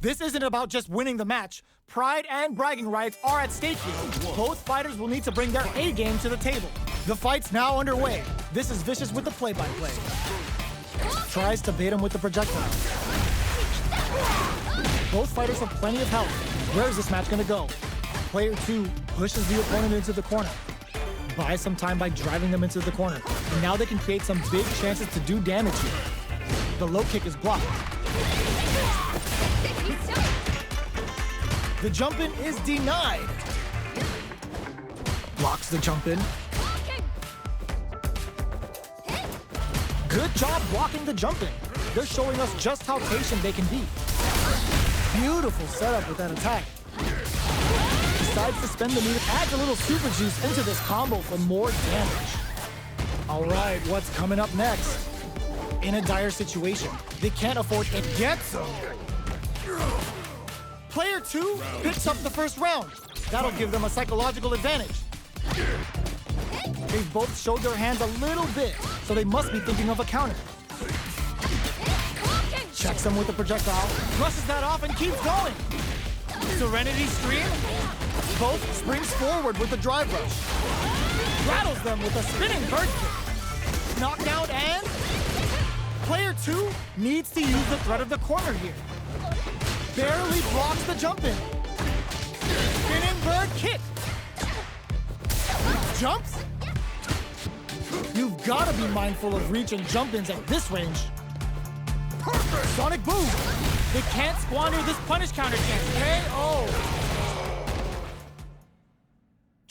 This isn't about just winning the match. Pride and bragging rights are at stake here. Both fighters will need to bring their A game to the table. The fight's now underway. This is Vicious with the play-by-play. Tries to bait him with the projectile. Both fighters have plenty of health. Where is this match gonna go? Player 2 pushes the opponent into the corner. Buys some time by driving them into the corner. And now they can create some big chances to do damage here. The low kick is blocked. The jump in is denied. Blocks the jump in. Good job blocking the jump in. They're showing us just how patient they can be. Beautiful setup with that attack. Decides to spend the meter, adds a little super juice into this combo for more damage. All right, what's coming up next? In a dire situation, they can't afford it. Gets them. Player 2 picks up the first round. That'll give them a psychological advantage. They've both showed their hands a little bit, so they must be thinking of a counter. Checks them with the projectile, brushes that off and keeps going. Serenity Stream. Both springs forward with the drive rush. Rattles them with a spinning bird kick. Knockdown and... Player 2 needs to use the threat of the corner here. Barely blocks the jump in. Spinning bird kick. Jumps? You've got to be mindful of reach and jump-ins at this range. Perfect. Sonic boom. They can't squander this punish counter chance. KO.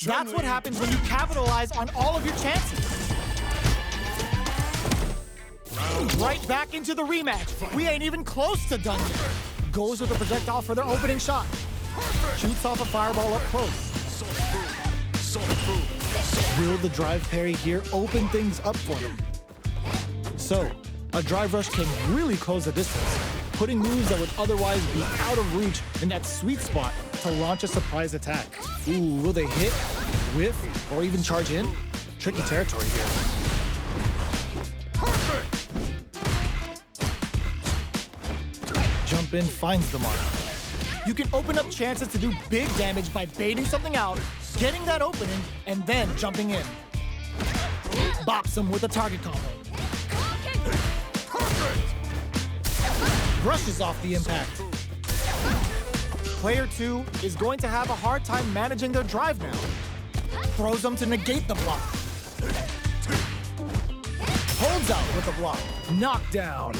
That's what happens when you capitalize on all of your chances. Right back into the rematch. We ain't even close to done yet. Goes with a projectile for their opening shot. Shoots off a fireball up close. Will the drive parry here open things up for them? So, a drive rush can really close the distance, putting moves that would otherwise be out of reach in that sweet spot to launch a surprise attack. Ooh, will they hit, whiff, or even charge in? Tricky territory here. Perfect. Jump in finds the mark. You can open up chances to do big damage by baiting something out, getting that opening, and then jumping in. Bops him with a target combo. Brushes off the impact. Player 2 is going to have a hard time managing their drive now. Throws them to negate the block. Holds out with a block. Knockdown.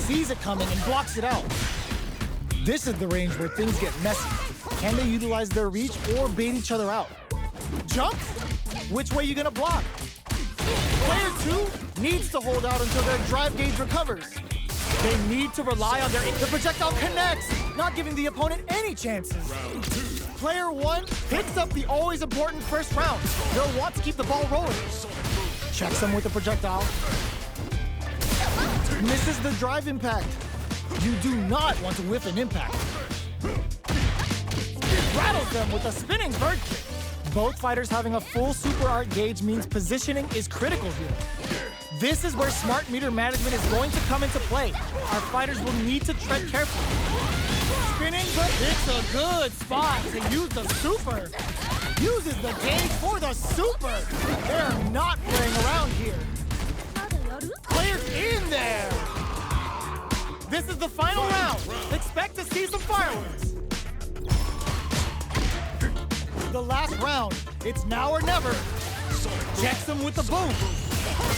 Sees it coming and blocks it out. This is the range where things get messy. Can they utilize their reach or bait each other out? Jumps? Which way you gonna block? Player 2 needs to hold out until their drive gauge recovers. They need to rely on the projectile connects, not giving the opponent any chances. Player 1 picks up the always important first round. They'll want to keep the ball rolling. Checks them with the projectile. Misses the drive impact. You do not want to whiff an impact. Rattles them with a spinning bird kick. Both fighters having a full super art gauge means positioning is critical here. This is where smart meter management is going to come into play. Our fighters will need to tread carefully. Spinning, but it's a good spot to use the super. Uses the gauge for the super. They're not playing around here. Players in there. This is the final round. Expect to see some fireworks. The last round. It's now or never. Checks him with the boom.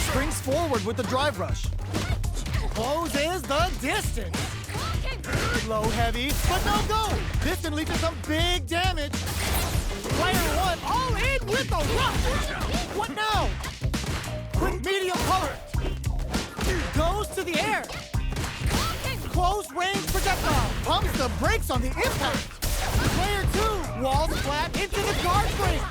Springs forward with the drive rush. Closes the distance. Low heavy, but no go. This can lead to some big damage. Player 1 all in with the rush. What now? Quick medium power. Goes to the air. Close range projectile. Pumps the brakes on the impact. Player 2 walls flat into the guard frame.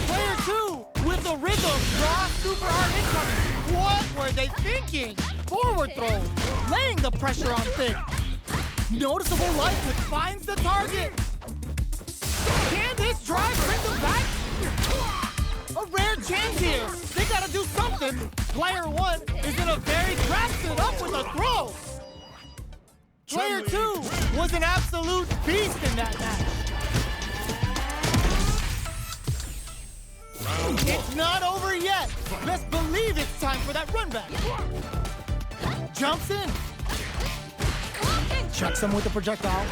Player 2 with the rhythm. Raw super hard incoming. What were they thinking? Forward throw. Laying the pressure on thick. Noticeable light that finds the target. Can this drive bring them back? A rare chance here. They gotta do something. Player 1 is in a very wraps it up with a throw. Player 2 was an absolute beast in that match. It's not over yet. Best believe it's time for that run back. Jumps in. Checks them with the projectile.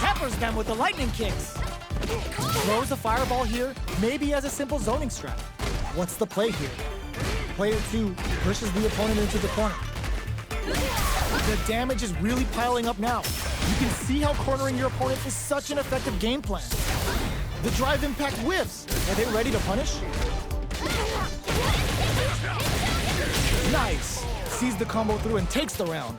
Peppers them with the lightning kicks. Throws a fireball here, maybe as a simple zoning strat. What's the play here? Player 2 pushes the opponent into the corner. The damage is really piling up now. You can see how cornering your opponent is such an effective game plan. The drive impact whiffs. Are they ready to punish? Nice. Sees the combo through and takes the round.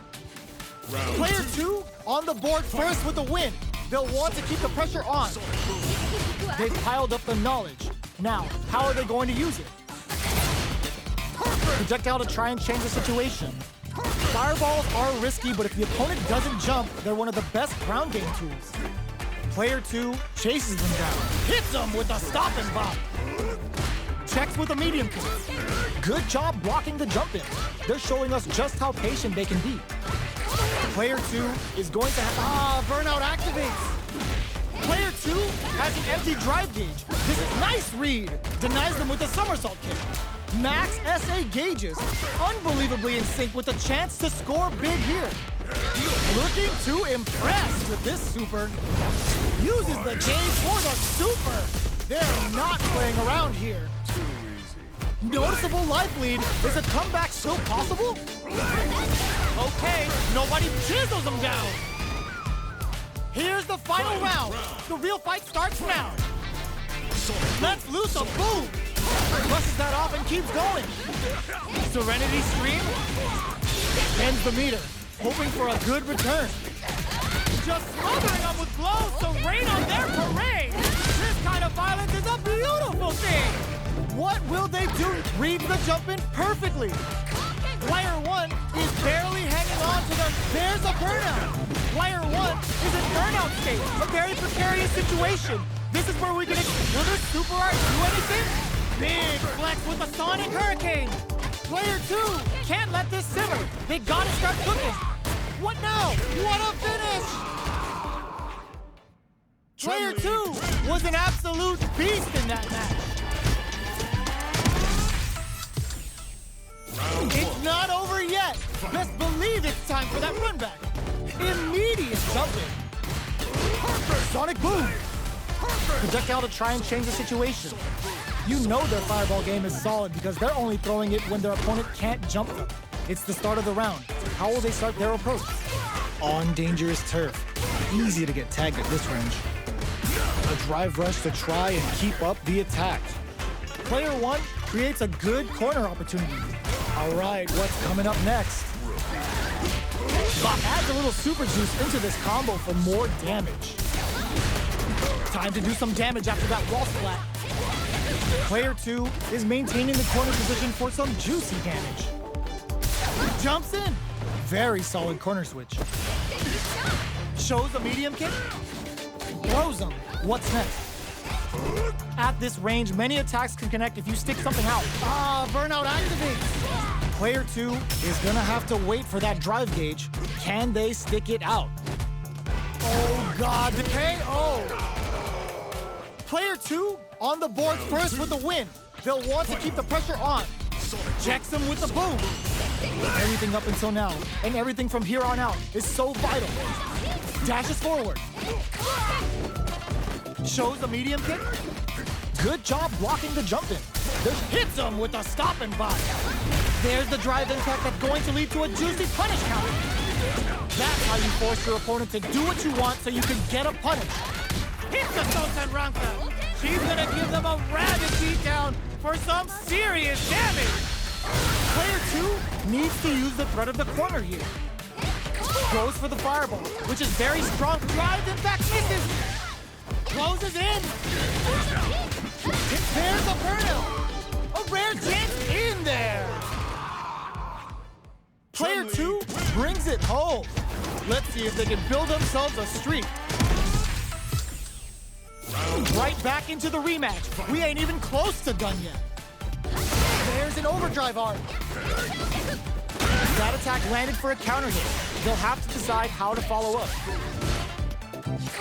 Player 2 on the board first with the win. They'll want to keep the pressure on. They've piled up the knowledge. Now, how are they going to use it? Projectile to try and change the situation. Fireballs are risky, but if the opponent doesn't jump, they're one of the best ground game tools. Player 2 chases them down, hits them with a stop and bop. Checks with a medium kick. Good job blocking the jump in. They're showing us just how patient they can be. Player 2 is going to have... Burnout activates. Player 2 has an empty drive gauge. This is nice read. Denies them with a somersault kick. Max SA gauges. Unbelievably in sync with a chance to score big here. Looking to impress with this super. Uses the gauge for the super. They're not playing around here. Noticeable life lead. Is a comeback still possible? Okay, nobody chisels them down. Here's the final round. The real fight starts now. Let's loose a boom. Brushes that off and keeps going. Serenity Stream ends the meter, hoping for a good return. Just smothering them with blows to rain on their parade. This kind of violence is a beautiful thing. What will they do? Read the jump in perfectly. Player 1 is barely hanging on to them. There's a burnout. Player 1 is in burnout state, a very precarious situation. This is where we can... Will this super art do anything? Big flex with a sonic hurricane. Player 2 can't let this simmer. They gotta start cooking. What now? What a finish! Player 2 was an absolute beast in that match. It's not over yet. Best believe it's time for that run back. Immediate jumping. Sonic boom. Projectile to try and change the situation. You know their fireball game is solid because they're only throwing it when their opponent can't jump them. It's the start of the round. How will they start their approach? On dangerous turf. Easy to get tagged at this range. A drive rush to try and keep up the attack. Player 1 creates a good corner opportunity. All right, what's coming up next? Bop adds a little super juice into this combo for more damage. Time to do some damage after that wall splat. Player 2 is maintaining the corner position for some juicy damage. Jumps in. Very solid corner switch. Shows a medium kick. Throws them. What's next? At this range, many attacks can connect if you stick something out. Burnout activates. Player 2 is gonna have to wait for that drive gauge. Can they stick it out? Oh God, the KO! Player 2 on the board first with the win. They'll want to keep the pressure on. Checks them with the boom. Everything up until now, and everything from here on out, is so vital. Dashes forward. Shows a medium kick. Good job blocking the jump in. Hits him with a stop and bop. There's the drive impact that's going to lead to a juicy punish counter. That's how you force your opponent to do what you want so you can get a punish. Hits the Sultan Ranka. She's gonna give them a rabid beatdown for some serious damage. Player 2 needs to use the threat of the corner here. Goes for the fireball, which is very strong. Drive impact misses. Closes in. There's a burnout. A rare chance in there. Player 2 brings it home. Let's see if they can build themselves a streak. Right back into the rematch. We ain't even close to done yet. There's an overdrive art. That attack landed for a counter hit. They'll have to decide how to follow up.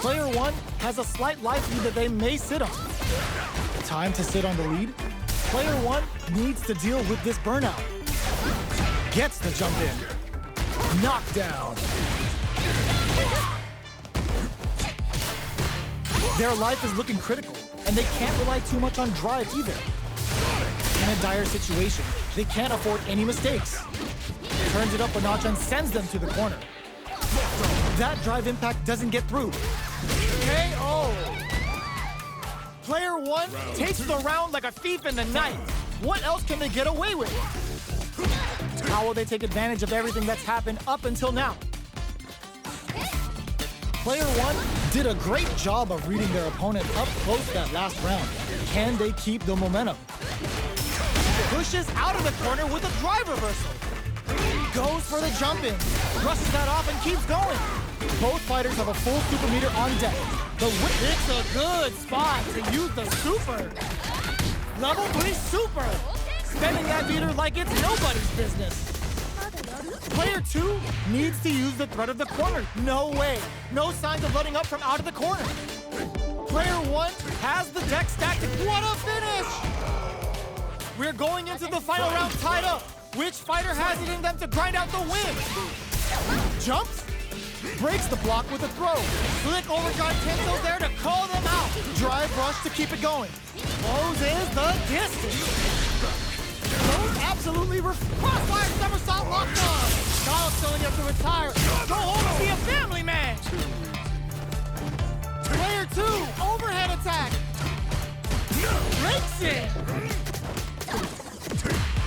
Player 1 has a slight life lead that they may sit on. Time to sit on the lead. Player 1 needs to deal with this burnout. Gets the jump in. Knockdown. Their life is looking critical, and they can't rely too much on drive either. In a dire situation, they can't afford any mistakes. Turns it up a notch and sends them to the corner. That drive impact doesn't get through. KO! Player 1 takes the round like a thief in the night. What else can they get away with? How will they take advantage of everything that's happened up until now? Player 1 did a great job of reading their opponent up close that last round. Can they keep the momentum? Pushes out of the corner with a drive reversal. Goes for the jump in. Brushes that off and keeps going. Both fighters have a full super meter on deck. It's a good spot to use the super. Level 3 super. Spending that meter like it's nobody's business. Player 2 needs to use the threat of the corner. No way. No signs of letting up from out of the corner. Player 1 has the deck stacked. What a finish! We're going into the final round tied up. Which fighter has it in them to grind out the win? Jumps? Breaks the block with a throw. Slick overdrive Tenso's there to call them out. Drive rush to keep it going. Closes the distance. Those absolutely crossfire somersault locked on. Kyle's telling you to retire. Go home and be a family man. Player 2, overhead attack. Breaks it.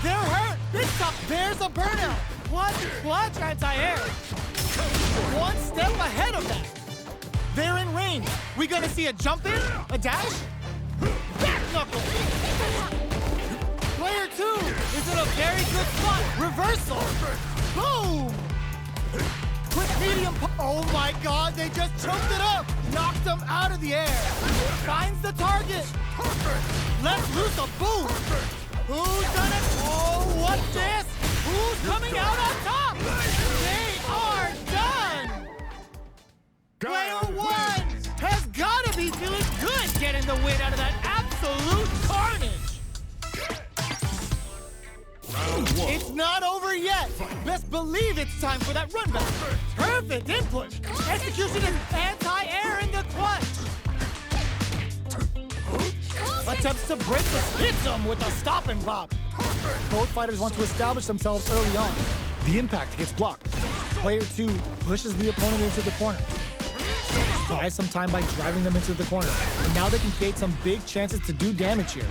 They're hurt. This stuff bears a burnout. What? Clutch anti-air. One step ahead of that. They're in range. We gonna see a jump in? A dash? Back knuckle. Player 2 is in a very good spot. Reversal. Boom. Quick medium. Oh my God, they just choked it up. Knocked them out of the air. Finds the target. Let's loose a boom. Who's gonna... Oh, what's this? Who's coming out on top? They are done! Player 1 has gotta be feeling good getting the win out of that absolute carnage! It's not over yet! Best believe it's time for that run back! Perfect input! Execution is anti-air in the clutch! Attempts to break the schism with a stop and pop. Both fighters want to establish themselves early on. The impact gets blocked. Player 2 pushes the opponent into the corner. Buys some time by driving them into the corner. And now they can create some big chances to do damage here.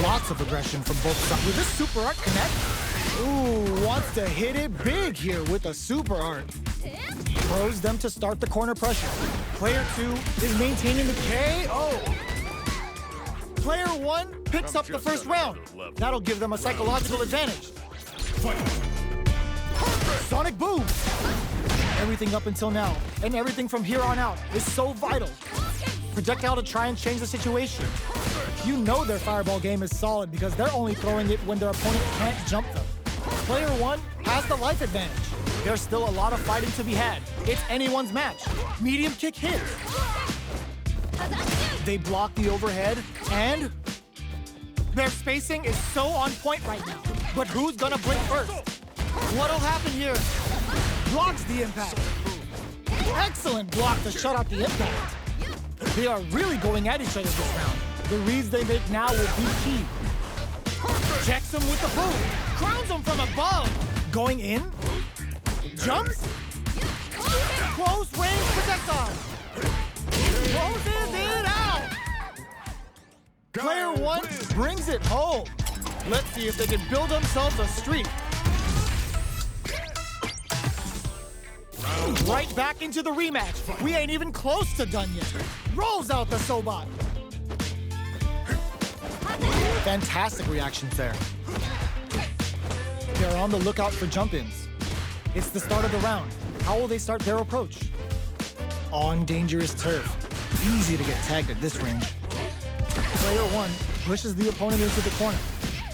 Lots of aggression from both sides. Will this super art connect? Ooh, wants to hit it big here with a super art. Throws them to start the corner pressure. Player 2 is maintaining the KO. Player 1 picks up the first round. That'll give them a psychological advantage. Sonic boom. Everything up until now, and everything from here on out, is so vital. Projectile to try and change the situation. You know their fireball game is solid because they're only throwing it when their opponent can't jump them. Player 1 has the life advantage. There's still a lot of fighting to be had. It's anyone's match. Medium kick hits. They block the overhead, and their spacing is so on point right now. But who's gonna blink first? What'll happen here? Blocks the impact. Excellent block to shut out the impact. They are really going at each other this round. The reads they make now will be key. Checks him with the boom. Crowns him from above. Going in. Jumps. Close range projectile. Closes it out. Player 1 brings it home. Let's see if they can build themselves a streak. Right back into the rematch. We ain't even close to done yet. Rolls out the Sobot. Fantastic reactions there. They're on the lookout for jump-ins. It's the start of the round. How will they start their approach? On dangerous turf. Easy to get tagged at this range. Player 1 pushes the opponent into the corner.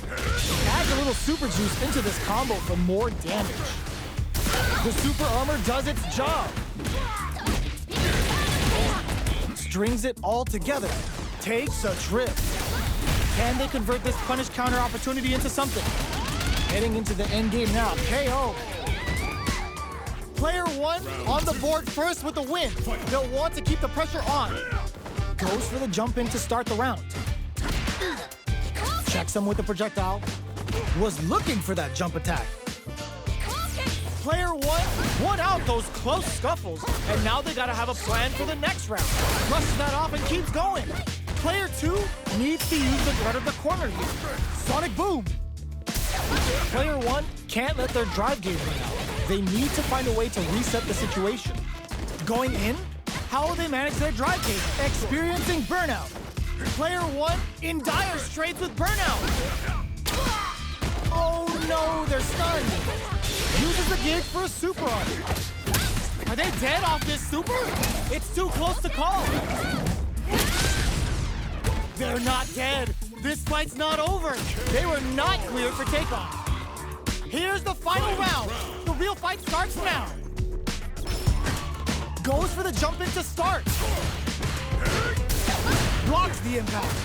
Tag adds a little super juice into this combo for more damage. The super armor does its job. Strings it all together. Takes a trip. Can they convert this punish counter opportunity into something? Heading into the end game now. KO. Player one on the board first with the win. They'll want to keep the pressure on. Goes for the jump in to start the round. Checks him with the projectile. Was looking for that jump attack. Player one won out those close scuffles, and now they gotta have a plan for the next round. Brushes that off and keeps going. Player two needs to use the threat of the corner here. Sonic boom. Player one can't let their drive gauge run out. They need to find a way to reset the situation. Going in, how will they manage their drive gauge? Experiencing burnout. Player one in dire straits with burnout. Oh no, they're stunned. Uses the gauge for a super arm. Are they dead off this super? It's too close to call. They're not dead. This fight's not over. They were not cleared for takeoff. Here's the final round. The real fight starts now. Goes for the jump in to start. Blocks the impact.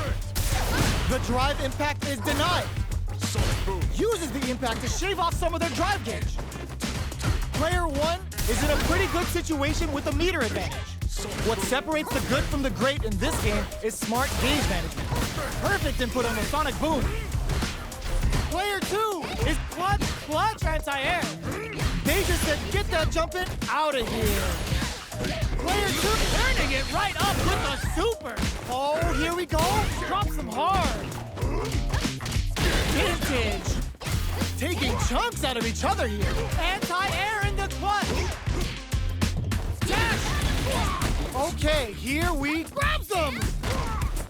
The drive impact is denied. Uses the impact to shave off some of their drive gauge. Player one is in a pretty good situation with a meter advantage. What separates the good from the great in this game is smart gauge management. Perfect input on the sonic boom. Player two is clutch anti-air. They just said, get that jump in out of here. Player two turning it right up with a super. Oh, here we go. Drops them hard. Vintage. Taking chunks out of each other here. Anti-air in the clutch. Dash. Okay, here we grabs them.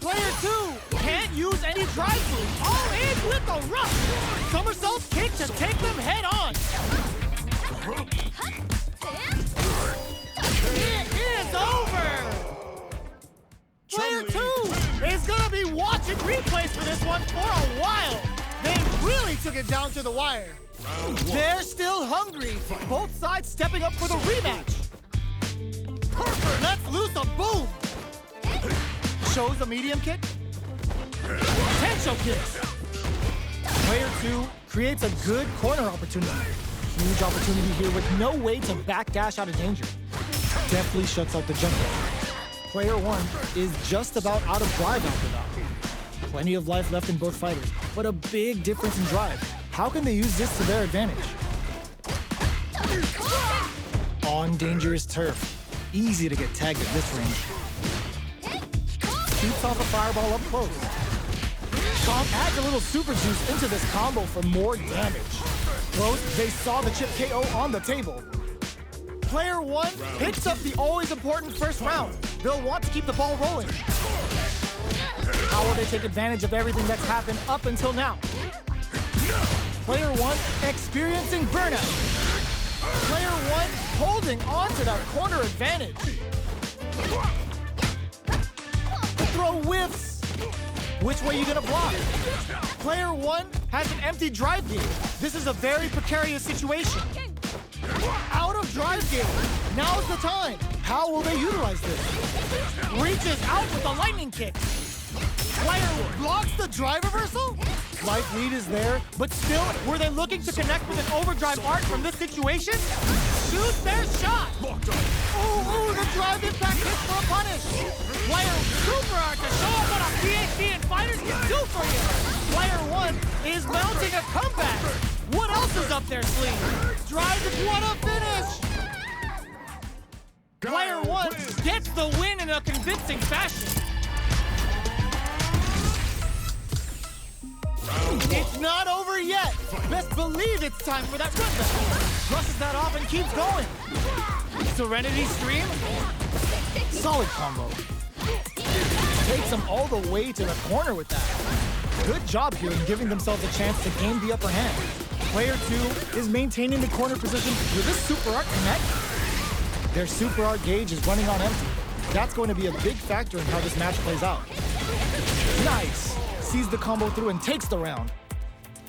Player two can't use any drive through. All in with the rush. Somersault kick to take them head on. It is over. Player two is gonna be watching replays for this one for a while. They really took it down to the wire. They're still hungry. Both sides stepping up for the rematch. Let's loose a boom. Shows a medium kick. Potential kicks. Player two creates a good corner opportunity. Huge opportunity here with no way to backdash out of danger. Definitely shuts out the jump. Player one is just about out of drive after that. Plenty of life left in both fighters, but a big difference in drive. How can they use this to their advantage? On dangerous turf. Easy to get tagged at this range. Shoots off a fireball up close. Tom adds a little super juice into this combo for more damage. Close, they saw the chip KO on the table. Player one picks up the always important first round. They'll want to keep the ball rolling. How will they take advantage of everything that's happened up until now? Player one experiencing burnout. Player one holding on to that corner advantage. The throw whiffs. Which way are you gonna block? Player one has an empty drive gauge. This is a very precarious situation. Out of drive gauge. Now's the time. How will they utilize this? Reaches out with a lightning kick. Player blocks the drive reversal? Life lead is there, but still, were they looking to connect with an overdrive arc from this situation? Shoot their shot! Ooh, the drive impact hits for a punish! Player super arc to show up what a PhD and fighters can do for you! Player one is mounting a comeback! What else is up their sleeve? Drive if you want to finish! Player one gets the win in a convincing fashion. It's not over yet. Best believe it's time for that run back. Brushes that off and keeps going. Serenity Stream. Solid combo. Takes them all the way to the corner with that. Good job here in giving themselves a chance to gain the upper hand. Player two is maintaining the corner position with this super art connect. Their super art gauge is running on empty. That's going to be a big factor in how this match plays out. Nice. Sees the combo through and takes the round.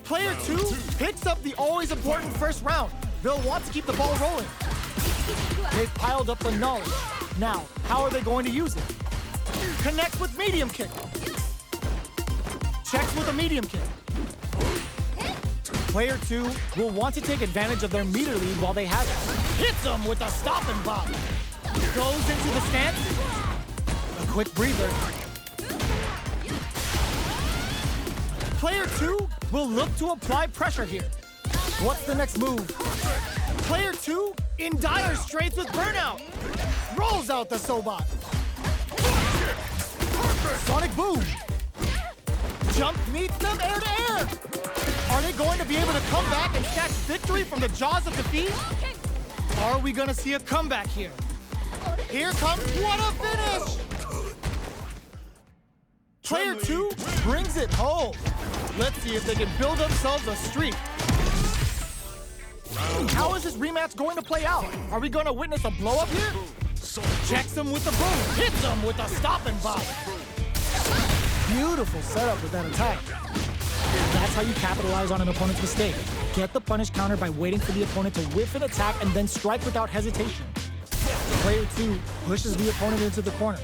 Player 2 picks up the always important first round. They'll want to keep the ball rolling. They've piled up the knowledge. Now, how are they going to use it? Connects with medium kick. Checks with a medium kick. Player 2 will want to take advantage of their meter lead while they have it. Hits him with a stop and bop. Goes into the stance. A quick breather. Player 2 will look to apply pressure here. What's the next move? Player 2 in dire straits with burnout. Rolls out the Sobot. Sonic boom. Jump meets them air to air. Are they going to be able to come back and snatch victory from the jaws of defeat? Are we going to see a comeback here? Here comes, what a finish! Player 2 brings it home. Let's see if they can build themselves a streak. How is this rematch going to play out? Are we going to witness a blow-up here? Checks him with the boom, hits him with a stop and bop. Beautiful setup with that attack. That's how you capitalize on an opponent's mistake. Get the punish counter by waiting for the opponent to whiff an attack and then strike without hesitation. Player 2 pushes the opponent into the corner.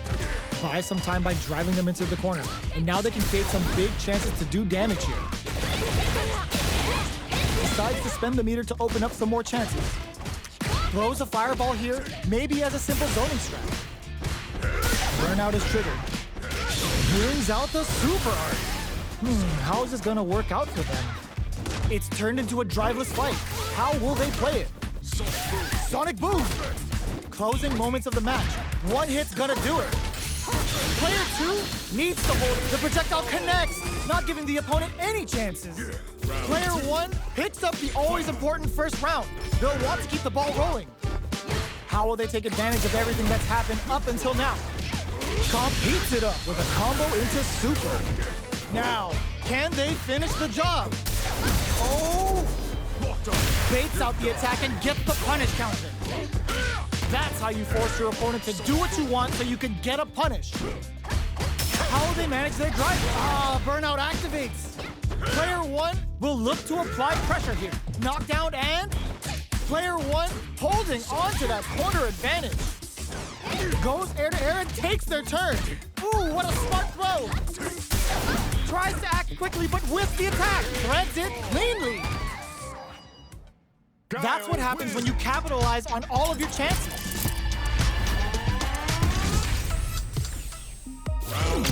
Buys some time by driving them into the corner. And now they can create some big chances to do damage here. Decides to spend the meter to open up some more chances. Throws a fireball here, maybe as a simple zoning strat. Burnout is triggered. Brings out the super art. How is this gonna work out for them? It's turned into a driveless fight. How will they play it? Sonic boom! Closing moments of the match. One hit's gonna do it. Player 2 needs to hold it. The projectile connects, not giving the opponent any chances. Player 1 picks up the always important first round. They'll want to keep the ball rolling. How will they take advantage of everything that's happened up until now? Comp heats it up with a combo into super. Now, can they finish the job? Oh! Baits out the attack and gets the punish counter. That's how you force your opponent to do what you want so you can get a punish. How will they manage their drive? Burnout activates. Player 1 will look to apply pressure here. Knockdown and player 1 holding on to that corner advantage. Goes air to air and takes their turn. Ooh, what a smart throw. Tries to act quickly, but with the attack, threads it cleanly. That's what happens when you capitalize on all of your chances.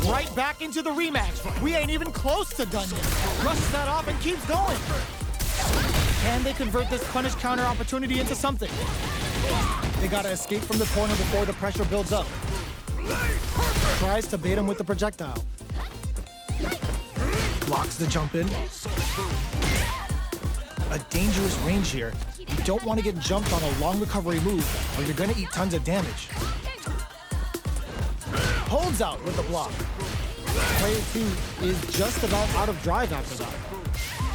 Right back into the rematch. We ain't even close to done yet. Rushes that off and keeps going. Can they convert this punish counter opportunity into something? They gotta escape from the corner before the pressure builds up. Tries to bait him with the projectile. Blocks the jump in. A dangerous range here. You don't want to get jumped on a long recovery move or you're gonna eat tons of damage. Holds out with the block. Player 2 is just about out of drive after that.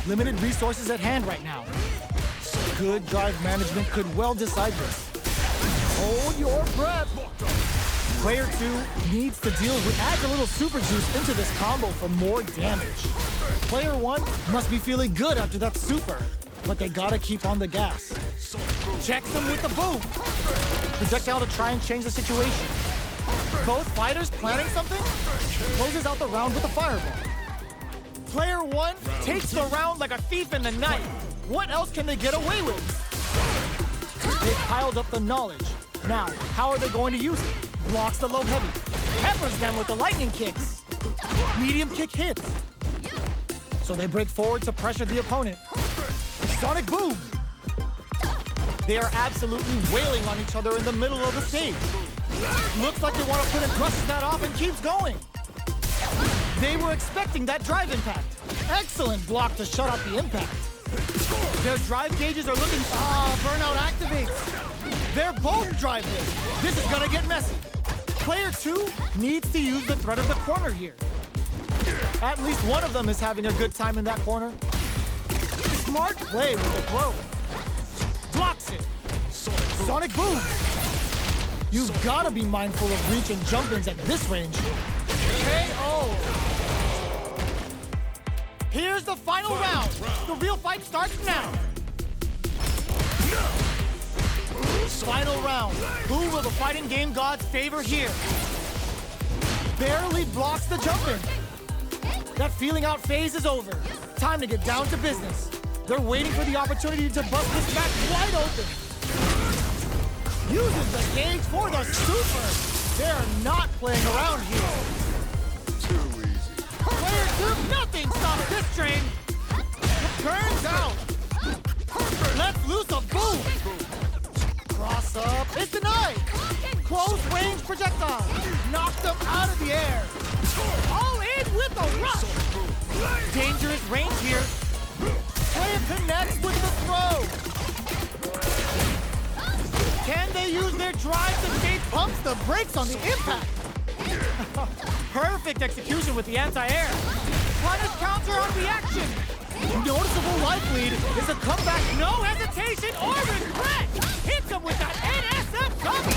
Limited resources at hand right now. Good drive management could well decide this. Hold your breath. Player 2 needs to deal with, adds a little super juice into this combo for more damage. Player 1 must be feeling good after that super, but they gotta keep on the gas. Checks them with the boom. Projectile to try and change the situation. Both fighters planning something? Closes out the round with a fireball. Player 1 takes the round like a thief in the night. What else can they get away with? They've piled up the knowledge. Now, how are they going to use it? Blocks the low heavy. Peppers them with the lightning kicks. Medium kick hits. So they break forward to pressure the opponent. Sonic boom! They are absolutely wailing on each other in the middle of the stage. Looks like they want to put it, brushes that off and keeps going. They were expecting that drive impact. Excellent block to shut out the impact. Their drive gauges are looking, burnout activates. They're both driving. This is gonna get messy. Player 2 needs to use the threat of the corner here. At least one of them is having a good time in that corner. Smart play with the throw. Blocks it. Sonic boom. You've gotta be mindful of reach and jump-ins at this range. KO. Here's the final round. The real fight starts now. Final round. Who will the fighting game gods favor here? Barely blocks the jump in. That feeling out phase is over. Time to get down to business. They're waiting for the opportunity to bust this match wide open. Uses the gauge for the super. They're not playing around here. Too easy. Player 2, nothing stops this train. Burns out. Lets loose a boom. Cross up, it's denied. Close range projectile. Knocked them out of the air. All in with a rush. Dangerous range here. Player connects with the throw. Can they use their drive to skate pumps the brakes on the impact? Perfect execution with the anti-air. Punish counter on reaction. Noticeable life lead is a comeback, no hesitation or regret. Hits him with that NSF cover.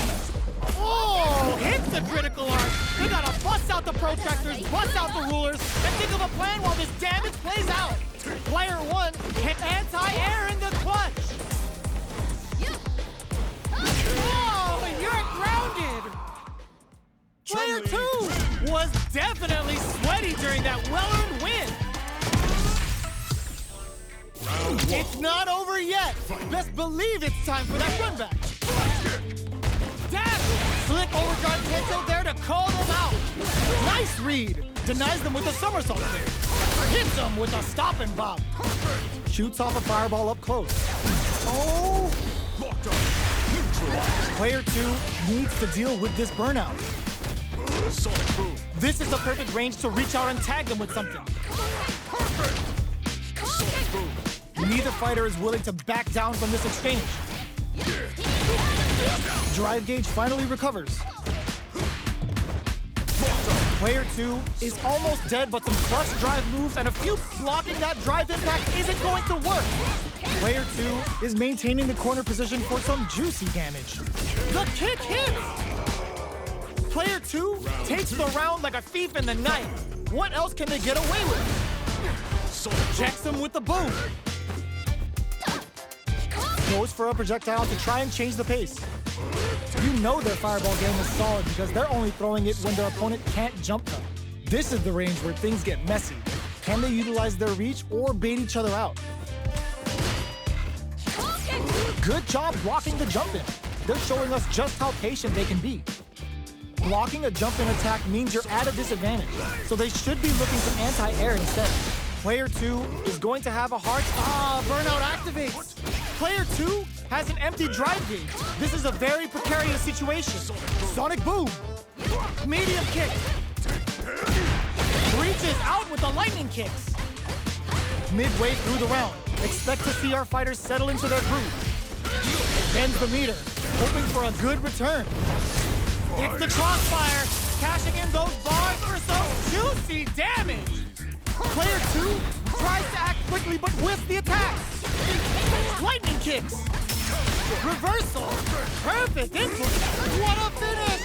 Oh, hits the critical arc. They gotta bust out the protractors, bust out the rulers, and think of a plan while this damage plays out. Player 1 hit anti-air in the clutch. Oh, you're grounded. Player 2 was definitely sweaty during that well-earned win. It's not over yet. Best believe it's time for that run back. Dash! Slick overdrive cancel there to call them out. Nice read. Denies them with a somersault there. Hits them with a stop and bop. Shoots off a fireball up close. Oh! Player 2 needs to deal with this burnout. This is the perfect range to reach out and tag them with something. Neither fighter is willing to back down from this exchange. Drive gauge finally recovers. Player 2 is almost dead, but some clutch drive moves and a few blocking that drive impact isn't going to work. Player 2 is maintaining the corner position for some juicy damage. The kick hits! Player 2 takes the round like a thief in the night. What else can they get away with? Checks him with the boom. Goes for a projectile to try and change the pace. You know their fireball game is solid because they're only throwing it when their opponent can't jump them. This is the range where things get messy. Can they utilize their reach or bait each other out? Good job blocking the jump in. They're showing us just how patient they can be. Blocking a jump in attack means you're at a disadvantage, so they should be looking for anti-air instead. Player 2 is going to have a hard... burnout activates! Player 2 has an empty drive gauge. This is a very precarious situation. Sonic boom! Medium kick! Reaches out with the lightning kicks. Midway through the round, expect to see our fighters settle into their groove. Bends the meter, hoping for a good return. It's the crossfire, cashing in those bars for some juicy damage. Player 2 tries to act quickly but whiffs the attack. Lightning kicks. Reversal. Perfect input. What a finish.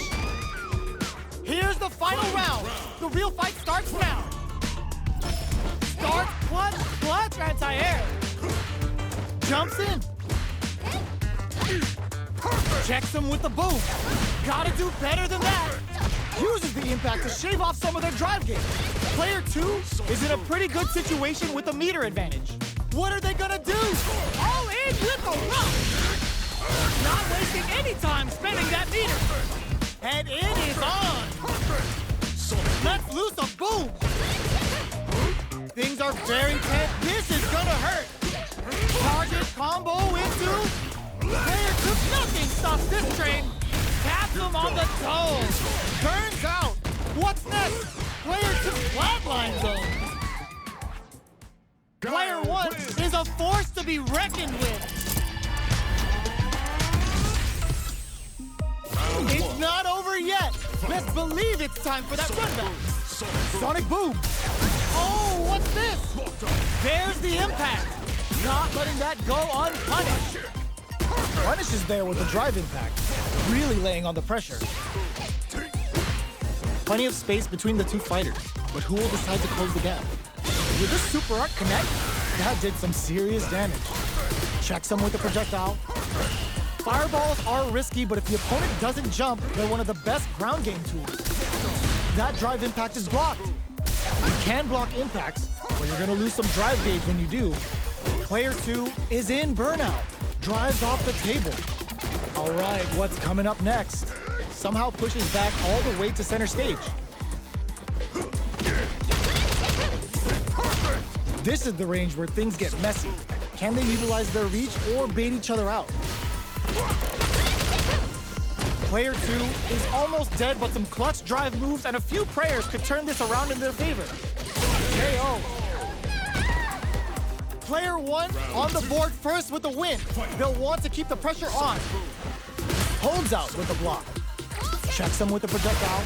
Here's the final round. The real fight starts now. Starts clutch anti-air. Jumps in. Checks him with the boom. Gotta do better than that. Uses the impact to shave off some of their drive gauge. Player 2 is in a pretty good situation with a meter advantage. What are they gonna do? All in with a rush. Not wasting any time spending that meter. And it is on. Let's loose a boom. Things are very tense. This is gonna hurt. Target combo into... Player 2, nothing stops this train. Taps him on the toe. Burns out. What's next? Player 2 flatline zone. Player 1 is a force to be reckoned with. It's not over yet. Best believe it's time for that run back. Sonic boom. Oh, what's this? There's the impact. Not letting that go unpunished. Punish is there with the drive impact, really laying on the pressure. Plenty of space between the two fighters, but who will decide to close the gap? With this super art connect, that did some serious damage. Checks him with the projectile. Fireballs are risky, but if the opponent doesn't jump, they're one of the best ground game tools. That drive impact is blocked. You can block impacts, but you're gonna lose some drive gauge when you do. Player 2 is in burnout. Drives off the table. All right, what's coming up next? Somehow pushes back all the way to center stage. This is the range where things get messy. Can they utilize their reach or bait each other out? Player 2 is almost dead, but some clutch drive moves and a few prayers could turn this around in their favor. KO. Player 1 on the board first with the win. They'll want to keep the pressure on. Holds out with the block. Checks him with the projectile.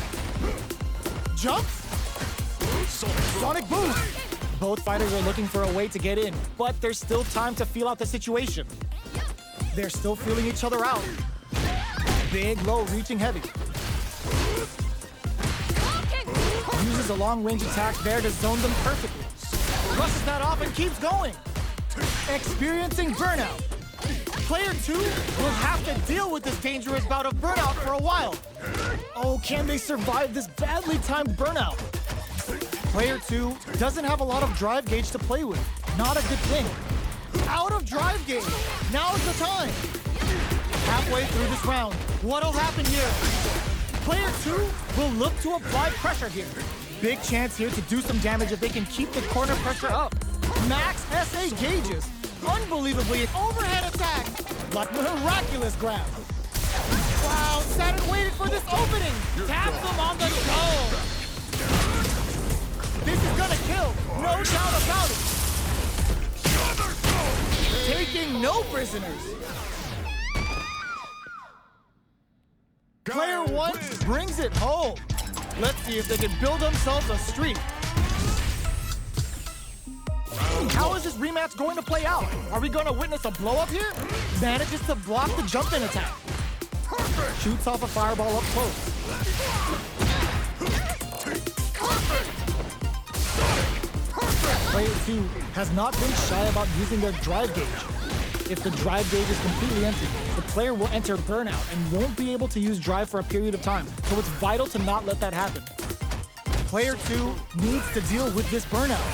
Jumps. Sonic boom. Both fighters are looking for a way to get in, but there's still time to feel out the situation. They're still feeling each other out. Big, low, reaching heavy. Uses a long-range attack there to zone them perfectly. Rushes that off and keeps going. Experiencing burnout. Player 2 will have to deal with this dangerous bout of burnout for a while. Oh, can they survive this badly timed burnout? Player 2 doesn't have a lot of drive gauge to play with. Not a good thing. Out of drive gauge. Now's the time. Halfway through this round, what'll happen here? Player 2 will look to apply pressure here. Big chance here to do some damage if they can keep the corner pressure up. Max SA gauges. Unbelievably, an overhead attack. Like a miraculous grab. Wow, sat and waited for this opening. Taps him on the dome. This is gonna kill, no doubt about it. Taking no prisoners. Player 1 brings it home. Let's see if they can build themselves a streak. How is this rematch going to play out? Are we going to witness a blow-up here? Manages to block the jump-in attack. Shoots off a fireball up close. Player 2 has not been shy about using their drive gauge. If the drive gauge is completely empty, the player will enter burnout and won't be able to use drive for a period of time, so it's vital to not let that happen. Player 2 needs to deal with this burnout.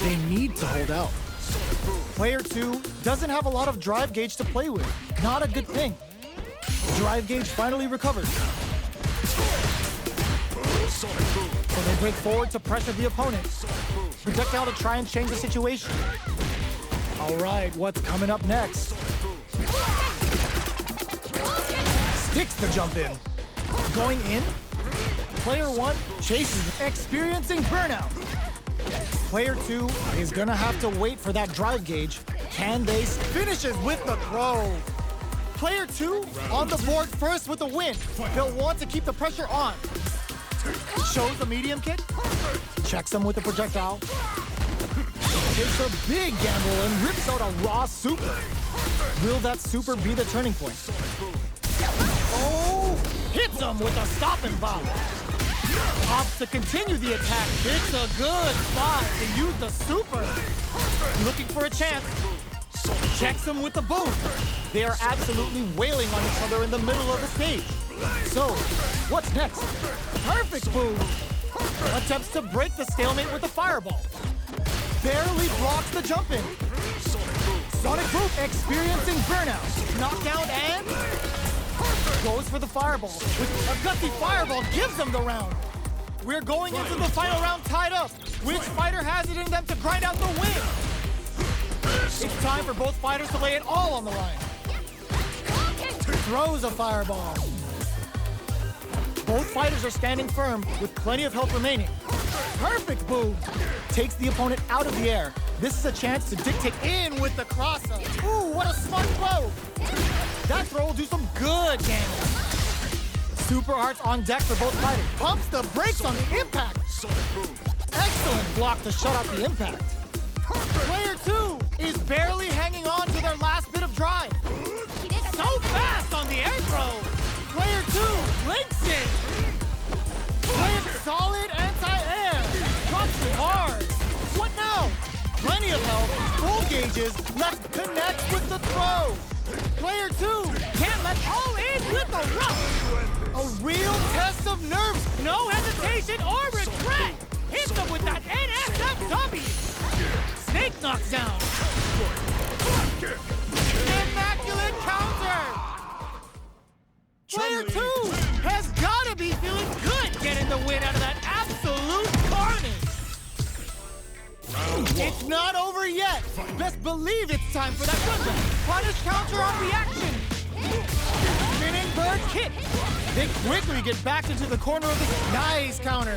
They need to hold out. Player 2 doesn't have a lot of drive gauge to play with. Not a good thing. Drive gauge finally recovers. So they break forward to pressure the opponent. Projectile to try and change the situation. All right, what's coming up next? Sticks the jump in. Going in. Player 1 chases, experiencing burnout. Player 2 is gonna have to wait for that drive gauge. Can they? Finishes with the throw. Player 2 on the board first with a win. They'll want to keep the pressure on. Shows the medium kick. Checks him with the projectile. Takes a big gamble and rips out a raw super. Will that super be the turning point? Oh, hits him with a stopping bomb. Opts to continue the attack. It's a good spot to use the super. Looking for a chance. Checks him with the boom. They are absolutely wailing on each other in the middle of the stage. So, what's next? Perfect boom. Attempts to break the stalemate with a fireball. Barely blocks the jump in. Sonic boom, experiencing burnout. Knockdown and goes for the fireball. With a gutsy fireball gives them the round. We're going into the final round tied up. Which fighter has it in them to grind out the win? It's time for both fighters to lay it all on the line. Throws a fireball. Both fighters are standing firm with plenty of health remaining. Perfect boom. Takes the opponent out of the air. This is a chance to dictate in with the crosser. Ooh, what a smart throw. That throw will do some good damage. Super hearts on deck for both fighters. Pumps the brakes on the impact. Excellent block to shut out the impact. Player 2 is barely hanging on to their last bit of drive. So fast on the air throw. Player 2 links it. With solid anti-air. Drops it hard. What gauges. Let's connect with the throw. Player 2 Can't let all in with the rough. a real test of nerves. No hesitation or regret. Hit them with that NSFW. Snake knockdown. Immaculate counter. Player 2 Has gotta be feeling good getting the win out of that absolute carnage. It's not over yet. Best believe it's time for that run. Punish counter on reaction. Spinning bird kick. They quickly get back into the corner of the nice counter.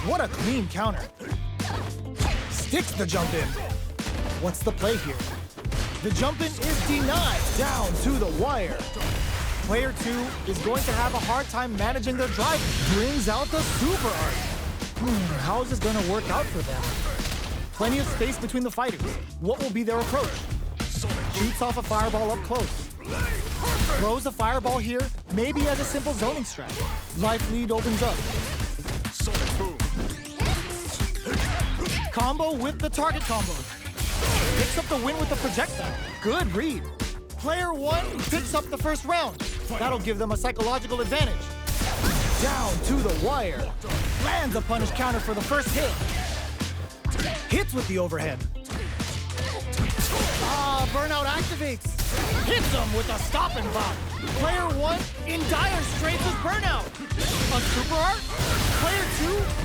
What a clean counter. Sticks the jump in. What's the play here? The jump in is denied down to the wire. Player 2 is going to have a hard time managing their drive. Brings out the super art. How is this going to work out for them? Plenty of space between the fighters. What will be their approach? Shoots off a fireball up close. Throws a fireball here, maybe as a simple zoning strat. Life lead opens up. Combo with the target combo. Picks up the win with the projectile. Good read. Player 1 picks up the first round. That'll give them a psychological advantage. Down to the wire. Lands a punish counter for the first hit. Hits with the overhead. Burnout activates. Hits them with a stop and pop. Player 1 in dire straits with burnout. A super art. Player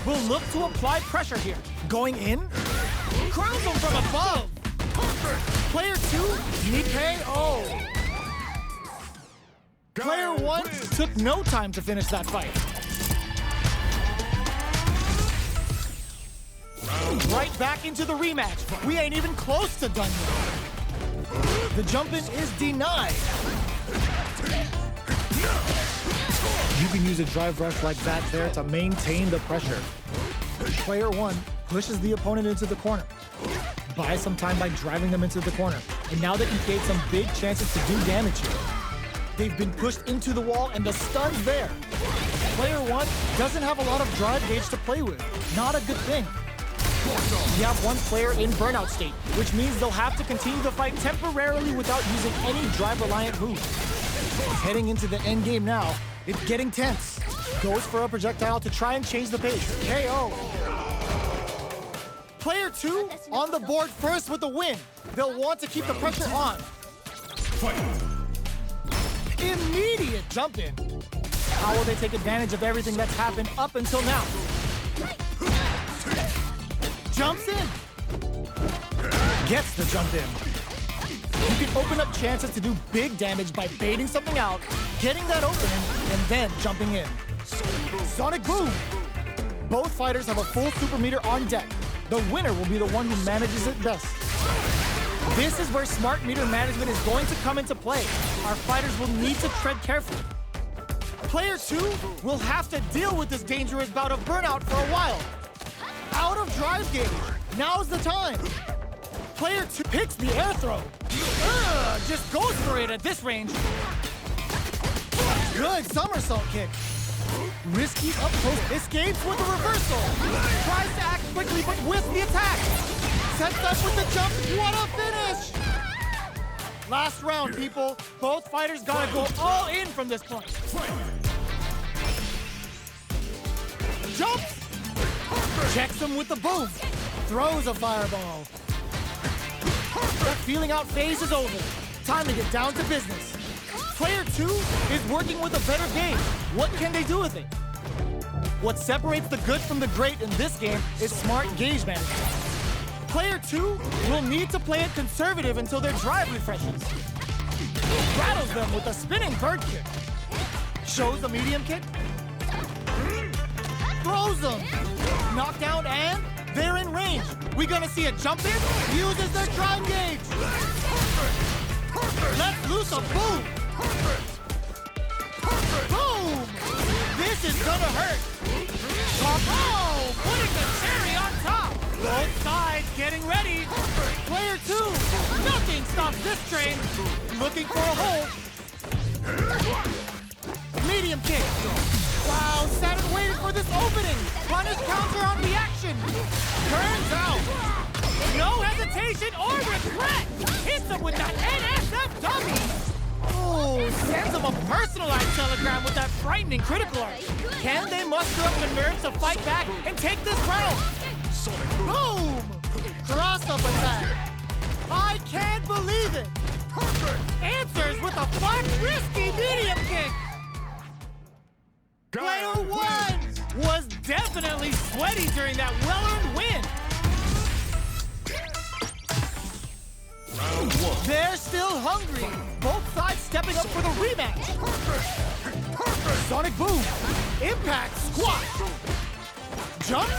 2 will look to apply pressure here. Going in. Crowns them from above. Player 2 need KO. Player 1 took no time to finish that fight. Right back into the rematch. We ain't even close to done yet. The jump-in is denied. You can use a drive rush like that there to maintain the pressure. Player 1 pushes the opponent into the corner. Buys some time by driving them into the corner. And now they can create some big chances to do damage here. They've been pushed into the wall and the stun's there. Player 1 doesn't have a lot of drive gauge to play with. Not a good thing. We have one player in burnout state, which means they'll have to continue the fight temporarily without using any drive-reliant moves. Heading into the end game now, it's getting tense. Goes for a projectile to try and change the pace. KO. Player 2 on the board first with the win. They'll want to keep the pressure on. Immediate jump in. How will they take advantage of everything that's happened up until now? Jumps in. Gets the jump in. You can open up chances to do big damage by baiting something out, getting that opening, and then jumping in. Sonic Boom. Both fighters have a full super meter on deck. The winner will be the one who manages it best. This is where smart meter management is going to come into play. Our fighters will need to tread carefully. Player 2 will have to deal with this dangerous bout of burnout for a while. Out of drive gauge. Now's the time. Player 2 picks the air throw. Just goes for it at this range. Good somersault kick. Risky up close. Escapes with the reversal. Tries to act quickly, but with the attack. Sets up with the jump. What a finish! Last round, people. Both fighters gotta go all in from this point. Jumps. Checks him with the boom. Throws a fireball. That feeling out phase is over. Time to get down to business. Player 2 is working with a better game. What can they do with it? What separates the good from the great in this game is smart gauge management. Player 2 will need to play it conservative until their drive refreshes. Rattles them with a spinning bird kick. Shows a medium kick. Throws them. Knockdown and they're in range. We gonna see a jump in? Uses their drive gauge. Let's loose a boom. Boom! This is gonna hurt. Oh, putting the cherry on top. Both sides getting ready. Player 2, nothing stops this train. Looking for a hole. Medium kick. Wow, sat and waited for this opening. Punish counter on reaction. Turns out. No hesitation or regret! Hits him with that NSF dummy! Oh, sends him a personalized telegram with that frightening critical art. Can they muster up the nerve to fight back and take this round? Boom! Cross-up attack. I can't believe it! Answers with a fun, risky medium kick! Player one was definitely sweaty during that well-earned win. Round one. They're still hungry. Both sides stepping up for the rematch. Sonic boom. Impact squat. Jumps.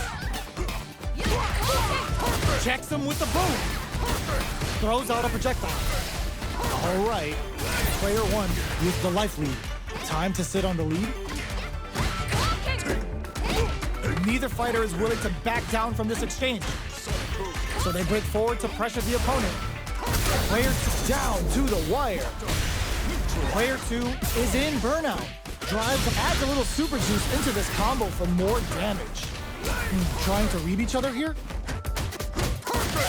Checks him with the boom. Throws out a projectile. All right. Player one used the life lead. Time to sit on the lead. Neither fighter is willing to back down from this exchange. So they break forward to pressure the opponent. Player two down to the wire. Player two is in burnout. Adds a little super juice into this combo for more damage. Trying to read each other here?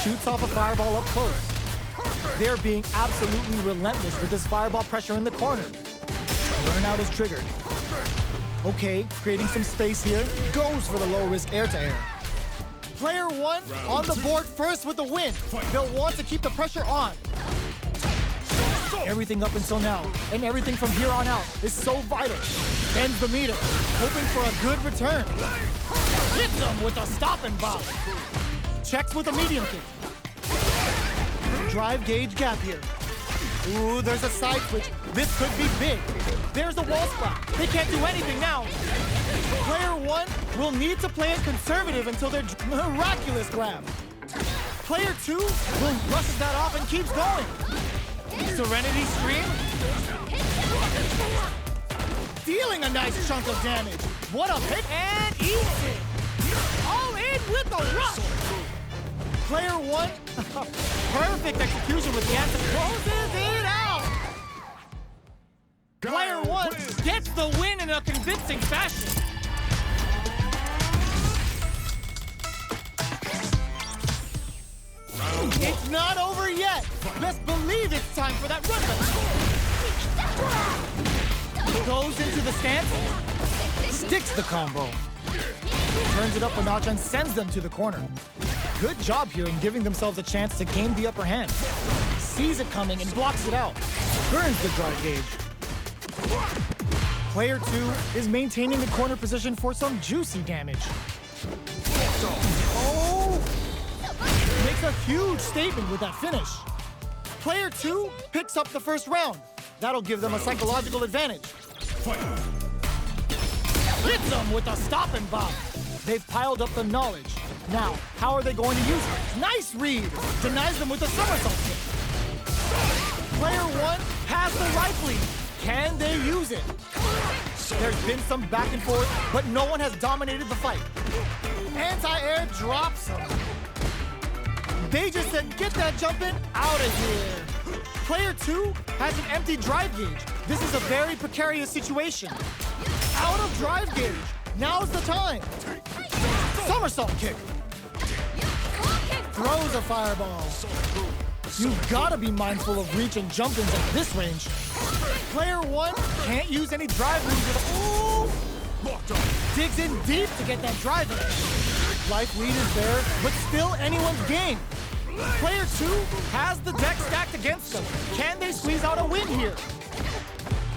Shoots off a fireball up close. They're being absolutely relentless with this fireball pressure in the corner. Burnout is triggered. Okay, creating some space here. Goes for the low-risk air-to-air. Player one on the board first with the win. They'll want to keep the pressure on. Everything up until now, and everything from here on out, is so vital. Bends the meter, hoping for a good return. Hits him with a stop and bomb. Checks with a medium kick. Drive gauge gap here. Ooh, there's a side switch. This could be big. There's a wall splat. They can't do anything now. Player one will need to play it conservative until their miraculous grab. Player two will brushes that off and keeps going. Serenity Stream. Dealing a nice chunk of damage. What a hit and eats it. All in with a rush. Player one, perfect execution with the answer. Closes it out. Player one gets the win in a convincing fashion. It's not over yet. Best believe it's time for that run back. Goes into the stance. Sticks the combo. Turns it up a notch and sends them to the corner. Good job here in giving themselves a chance to gain the upper hand. Sees it coming and blocks it out. Burns the drive gauge. Player two is maintaining the corner position for some juicy damage. Oh! Makes a huge statement with that finish. Player two picks up the first round. That'll give them a psychological advantage. Hits them with a stop and bomb. They've piled up the knowledge. Now, how are they going to use it? Nice read! Denies them with a somersault kick. Player one has the life lead. Can they use it? There's been some back and forth, but no one has dominated the fight. Anti-air drops them. They just said, get that jump in, out of here. Player two has an empty drive gauge. This is a very precarious situation. Out of drive gauge. Now's the time. Somersault kick. Throws a fireball. You've got to be mindful of reach and jump-ins at this range. Player one can't use any drive moves. Ooh! Digs in deep to get that drive in. Life lead is there, but still anyone's game. Player two has the deck stacked against them. Can they squeeze out a win here?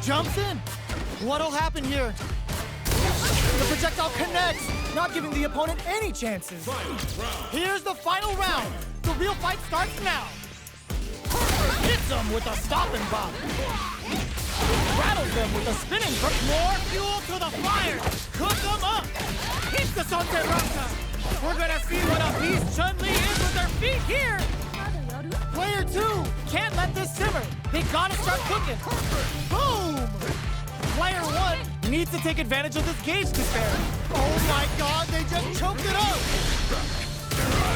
Jumps in. What'll happen here? The projectile connects, not giving the opponent any chances. Here's the final round. The real fight starts now. Hits them with a stop and bomb. Rattles them with a spinning hook. More fuel to the fire. Cook them up. Hits the Sonte Raka. We're gonna see what a beast Chun-Li is with her feet here. Player two can't let this simmer. They gotta start cooking. Boom! Player one needs to take advantage of this gauge despair. Oh my god, they just choked it up!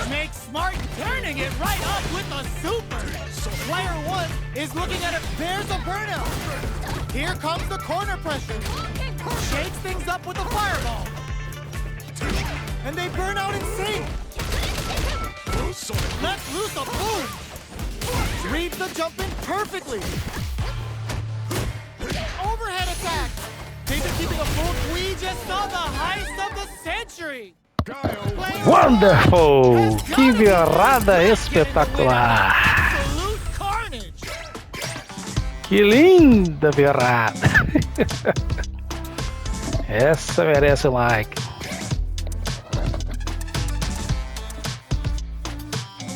Make smart turning it right up with a super! Player one is looking at it. There's a burnout! Here comes the corner pressure. Shakes things up with a fireball. And they burn out in sync! Let's loose a boom! Reads the jump in perfectly! Overhead attack! David keeping a full. We just saw the heist of the century! Wonderful! Que virada espetacular! Absolute carnage! Que linda virada! Essa merece um like.